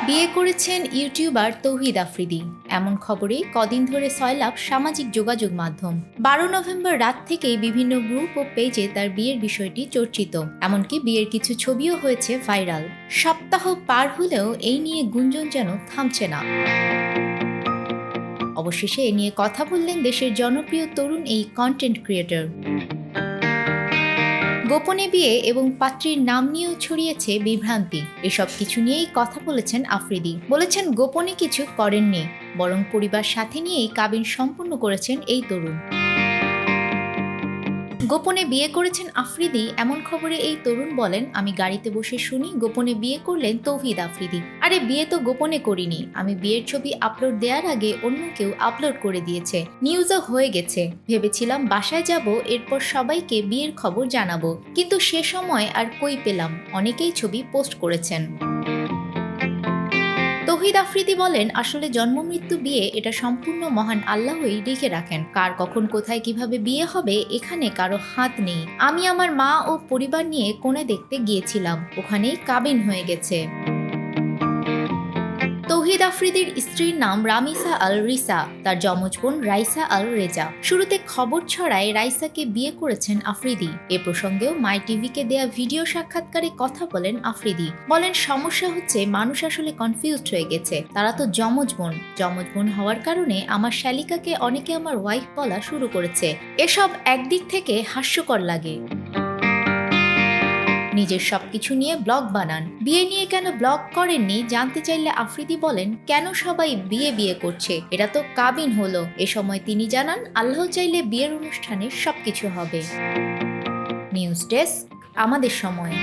বিয়ে করেছেন ইউটিউবার তৌহিদ আফ্রিদি। এমন খবরেই কদিন ধরে সয়লাব সামাজিক যোগাযোগ মাধ্যম। 12 নভেম্বর রাত থেকেই বিভিন্ন গ্রুপ ও পেজে তার বিয়ের বিষয়টি চর্চিত। এমনকি বিয়ের কিছু ছবিও হয়েছে ভাইরাল। সপ্তাহ পার হলেও এই নিয়ে গুঞ্জন যেন থামছে না। অবশেষে এ নিয়ে কথা বললেন দেশের জনপ্রিয় তরুণ এই কন্টেন্ট ক্রিয়েটর। গোপনে বিয়ে এবং পাত্রীর নাম নিয়েও ছড়িয়েছে বিভ্রান্তি। এসব কিছু নিয়েই কথা বলেছেন আফ্রিদি। বলেছেন গোপনে কিছু করেননি, বরং পরিবার সাথে নিয়েই কাবিন সম্পন্ন করেছেন এই তরুণ। গোপনে বিয়ে করেছেন আফ্রিদি এমন খবরে এই তরুণ বলেন, আমি গাড়িতে বসে শুনি গোপনে বিয়ে করলেন তৌহিদ আফ্রিদি। আরে বিয়ে তো গোপনে করিনি, আমি বিয়ের ছবি আপলোড দেওয়ার আগে অন্য কেউ আপলোড করে দিয়েছে, নিউজও হয়ে গেছে। ভেবেছিলাম বাসায় যাব, এরপর সবাইকে বিয়ের খবর জানাবো, কিন্তু সে সময় আর কই পেলাম। অনেকেই ছবি পোস্ট করেছেন। তৌহিদ আফ্রিদি বলেন, আসলে জন্ম মৃত্যু বিয়ে এটা সম্পূর্ণ মহান আল্লাহই লিখে রাখেন। কার কখন কোথায় কিভাবে বিয়ে হবে এখানে কারো হাত নেই। আমি আমার মা ও পরিবার নিয়ে কোণে দেখতে গিয়েছিলাম, ওখানেই কাবিন হয়ে গেছে। তৌহিদ আফ্রিদির স্ত্রীর নাম রামিসা আল রিসা, তার যমজ বোন রাইসা আল রেজা। শুরুতে খবর ছড়ায় রাইসাকে বিয়ে করেছেন আফ্রিদি। এ প্রসঙ্গেও মাই টিভিকে দেয়া ভিডিও সাক্ষাৎকারে কথা বলেন আফ্রিদি। বলেন, সমস্যা হচ্ছে মানুষ আসলে কনফিউজড হয়ে গেছে, তারা তো যমজ বোন হওয়ার কারণে আমার শালিকাকে অনেকে আমার ওয়াইফ বলা শুরু করেছে। এসব একদিক থেকে হাস্যকর লাগে। নিজের সবকিছু নিয়ে ব্লগ বানান, বিয়ে নিয়ে কেন ব্লগ করেননি জানতে চাইলে আফ্রিদি বলেন, কেন সবাই বিয়ে করছে, এটা তো কাবিন হলো। এ সময় তিনি জানান, আল্লাহ চাইলে বিয়ের অনুষ্ঠানে সবকিছু হবে। নিউজ ডেস্ক, আমাদের সময়।